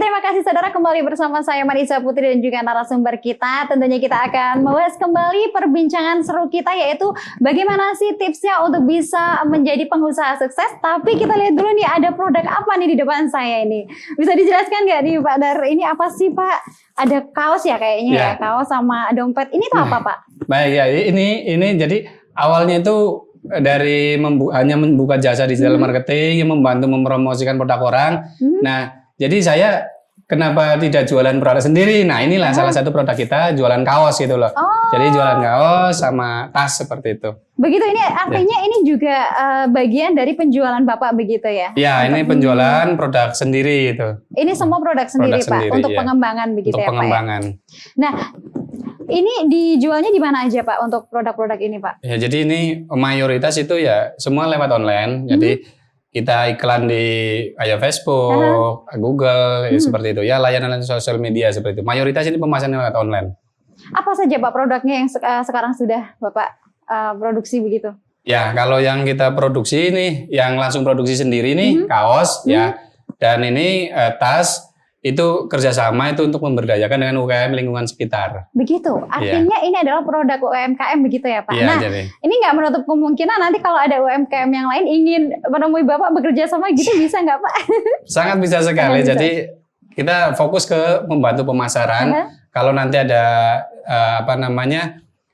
terima kasih saudara, kembali bersama saya Marisa Putri dan juga narasumber kita. Tentunya kita akan membahas kembali perbincangan seru kita, yaitu bagaimana sih tipsnya untuk bisa menjadi pengusaha sukses. Tapi kita lihat dulu nih, ada produk apa nih di depan saya ini. Bisa dijelaskan nggak nih Pak Dar, ini apa sih Pak? Ada kaos ya kayaknya ya, kaos sama dompet. Ini tuh apa Pak? Baik ya, ini jadi awalnya itu dari hanya membuka jasa digital marketing yang membantu mempromosikan produk orang. Nah, jadi saya kenapa tidak jualan produk sendiri? Nah, inilah salah satu produk kita, jualan kaos gitu loh. Jadi jualan kaos sama tas seperti itu. Begitu, ini artinya ini juga bagian dari penjualan Bapak begitu ya? Ya, ini penjualan produk sendiri gitu. Ini semua produk sendiri Pak, untuk pengembangan begitu untuk ya pengembangan. Pak ya? Nah, ini dijualnya di mana aja Pak untuk produk-produk ini Pak? Ya, jadi ini mayoritas itu ya semua lewat online. Jadi kita iklan di kayak Facebook, Google, ya seperti itu. Ya, layanan sosial media seperti itu. Mayoritas ini pemasaran lewat online. Apa saja Pak produknya yang sekarang sudah Bapak produksi begitu? Ya, kalau yang kita produksi ini, yang langsung produksi sendiri nih, kaos ya. Dan ini tas. Itu kerjasama itu untuk memberdayakan dengan UMKM lingkungan sekitar. Begitu, artinya ini adalah produk UMKM begitu ya Pak. Nah, ini nggak menutup kemungkinan nanti kalau ada UMKM yang lain ingin menemui Bapak bekerja sama gitu, bisa nggak Pak? Sangat bisa sekali. Jadi kita fokus ke membantu pemasaran. Kalau nanti ada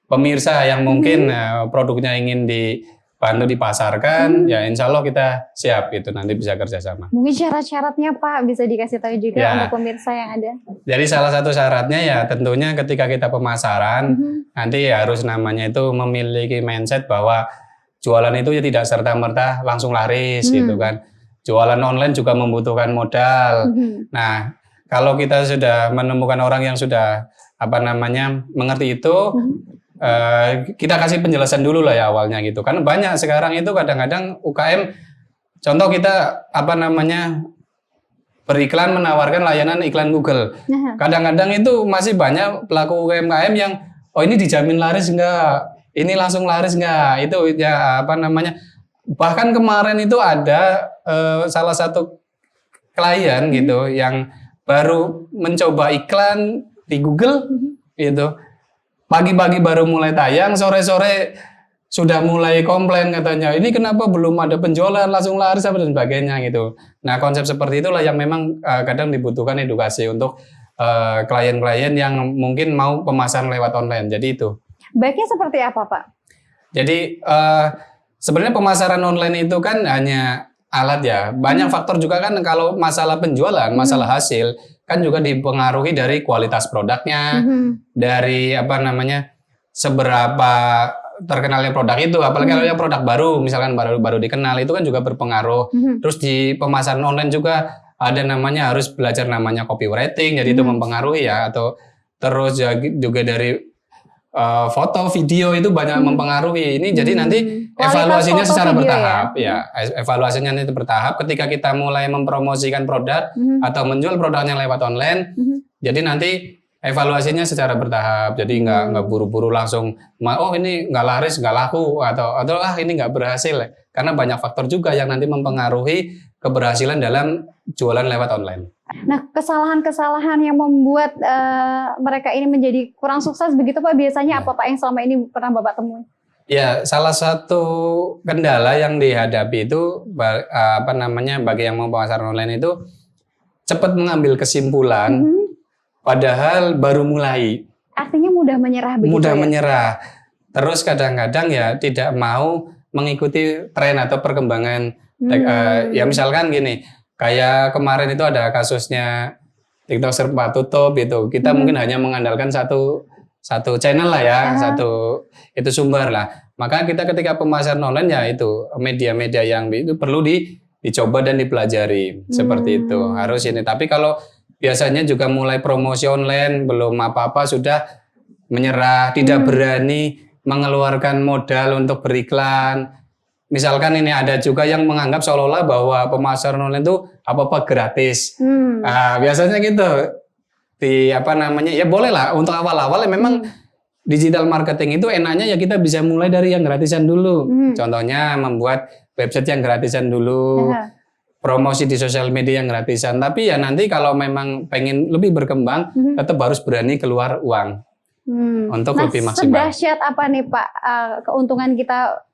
pemirsa yang mungkin produknya ingin dibantu dipasarkan, ya insya Allah kita siap itu, nanti bisa kerjasama. Mungkin syarat-syaratnya Pak bisa dikasih tahu juga untuk pemirsa yang ada. Jadi salah satu syaratnya ya tentunya ketika kita pemasaran, nanti harus namanya itu memiliki mindset bahwa jualan itu ya tidak serta-merta langsung laris gitu kan. Jualan online juga membutuhkan modal. Nah, kalau kita sudah menemukan orang yang sudah mengerti itu, kita kasih penjelasan dulu lah ya awalnya gitu. Karena banyak sekarang itu kadang-kadang UKM, contoh kita beriklan menawarkan layanan iklan Google. Kadang-kadang itu masih banyak pelaku UMKM yang ini dijamin laris enggak, ini langsung laris enggak, itu ya bahkan kemarin itu ada salah satu klien gitu yang baru mencoba iklan di Google gitu. Pagi-pagi baru mulai tayang, sore-sore sudah mulai komplain katanya, ini kenapa belum ada penjualan, langsung laris apa dan sebagainya gitu. Nah, konsep seperti itulah yang memang kadang dibutuhkan edukasi untuk klien-klien yang mungkin mau pemasaran lewat online. Jadi itu. Baiknya seperti apa Pak? Jadi sebenarnya pemasaran online itu kan hanya alat ya. Banyak faktor juga kan kalau masalah penjualan, masalah hasil kan juga dipengaruhi dari kualitas produknya, dari seberapa terkenalnya produk itu, apalagi kalau yang produk baru, misalkan baru dikenal, itu kan juga berpengaruh. Terus di pemasaran online juga ada harus belajar namanya copywriting, jadi itu mempengaruhi ya, atau terus juga dari foto, video itu banyak mempengaruhi. Ini jadi nanti evaluasinya secara bertahap ya. Evaluasinya nanti bertahap ketika kita mulai mempromosikan produk atau menjual produknya lewat online. Jadi nanti evaluasinya secara bertahap. Jadi nggak buru-buru langsung ini nggak laris, nggak laku atau ini nggak berhasil. Karena banyak faktor juga yang nanti mempengaruhi keberhasilan dalam jualan lewat online. Nah, kesalahan-kesalahan yang membuat mereka ini menjadi kurang sukses begitu Pak, biasanya apa Pak yang selama ini pernah Bapak temui? Ya, salah satu kendala yang dihadapi itu bagi yang mau pemasaran online itu cepat mengambil kesimpulan padahal baru mulai. Artinya mudah menyerah begitu. Mudah menyerah. Terus kadang-kadang ya tidak mau mengikuti tren atau perkembangan. Ya misalkan gini, kayak kemarin itu ada kasusnya TikTok serba tutup itu. Kita mungkin hanya mengandalkan satu channel lah ya, itu sumber lah. Maka kita ketika pemasaran online ya itu media-media yang itu perlu dicoba dan dipelajari seperti itu. Harus ini. Tapi kalau biasanya juga mulai promosi online belum apa-apa sudah menyerah, tidak berani mengeluarkan modal untuk beriklan. Misalkan ini ada juga yang menganggap seolah-olah bahwa pemasaran online itu apa-apa gratis. Nah, biasanya gitu. Ya boleh lah untuk awal-awal ya memang digital marketing itu enaknya ya kita bisa mulai dari yang gratisan dulu. Contohnya membuat website yang gratisan dulu. promosi di sosial media yang gratisan. Tapi ya nanti kalau memang pengen lebih berkembang, tetap harus berani keluar uang untuk lebih maksimal. Sedahsyat apa nih Pak keuntungan kita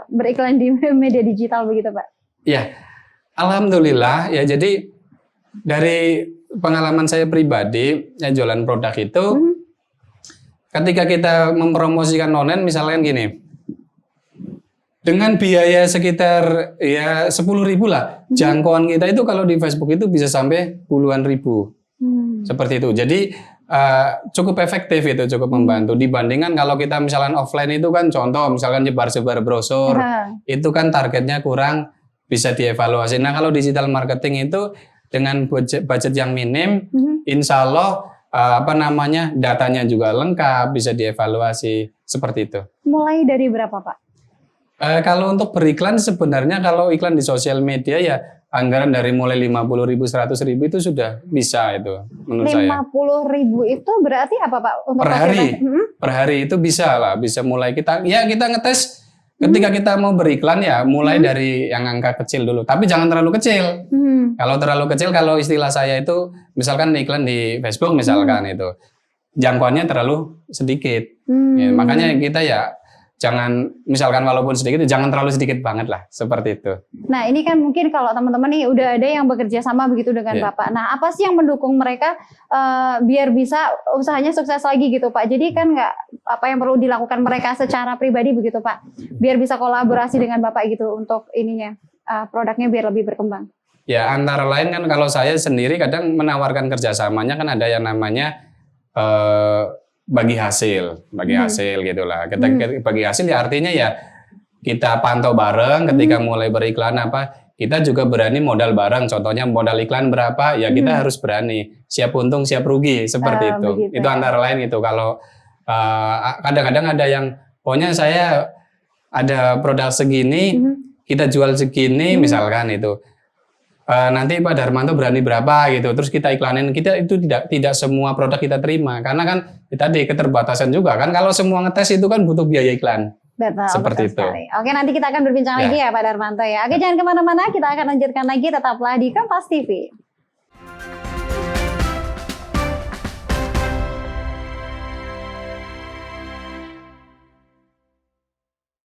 beriklan di media digital begitu Pak? Ya, alhamdulillah ya. Jadi dari pengalaman saya pribadi ya jualan produk itu, ketika kita mempromosikan online misalnya gini, dengan biaya sekitar ya 10.000 lah, jangkauan kita itu kalau di Facebook itu bisa sampai puluhan ribu, seperti itu. Jadi cukup efektif itu, cukup membantu dibandingkan kalau kita misalkan offline itu kan contoh misalkan nyebar-sebar brosur, itu kan targetnya kurang, bisa dievaluasi. Nah kalau digital marketing itu dengan budget yang minim, insya Allah datanya juga lengkap, bisa dievaluasi seperti itu. Mulai dari berapa Pak? Kalau untuk beriklan sebenarnya kalau iklan di sosial media ya anggaran dari mulai 50.000, 100.000 itu sudah bisa itu menurut saya. 50.000 itu berarti apa Pak? Untuk per hari, per hari itu bisa lah, bisa mulai kita ngetes. Ketika kita mau beriklan ya mulai dari yang angka kecil dulu, tapi jangan terlalu kecil. Kalau terlalu kecil, kalau istilah saya itu misalkan iklan di Facebook misalkan itu jangkauannya terlalu sedikit. Ya, makanya kita ya jangan, misalkan walaupun sedikit, jangan terlalu sedikit banget lah, seperti itu. Nah ini kan mungkin kalau teman-teman nih udah ada yang bekerja sama begitu dengan Bapak. Nah apa sih yang mendukung mereka biar bisa usahanya sukses lagi gitu Pak? Jadi kan nggak apa yang perlu dilakukan mereka secara pribadi begitu Pak? Biar bisa kolaborasi dengan Bapak gitu untuk ininya produknya biar lebih berkembang. Ya antara lain kan kalau saya sendiri kadang menawarkan kerjasamanya kan ada yang namanya bagi hasil gitulah. Kita bagi hasil ya artinya ya kita pantau bareng ketika mulai beriklan kita juga berani modal bareng. Contohnya modal iklan berapa ya kita harus berani siap untung siap rugi seperti itu. Begitu, itu antara lain itu. Kalau kadang-kadang ada yang pokoknya saya ada produk segini kita jual segini misalkan itu. Nanti Pak Darmanto berani berapa gitu, terus kita iklanin. Kita itu tidak semua produk kita terima karena kan tadi keterbatasan juga kan, kalau semua ngetes itu kan butuh biaya iklan. Betul, seperti betul itu. Sekali. Oke, nanti kita akan berbincang lagi ya Pak Darmanto ya. Oke, jangan kemana-mana, kita akan lanjutkan lagi, tetaplah di Kompas TV.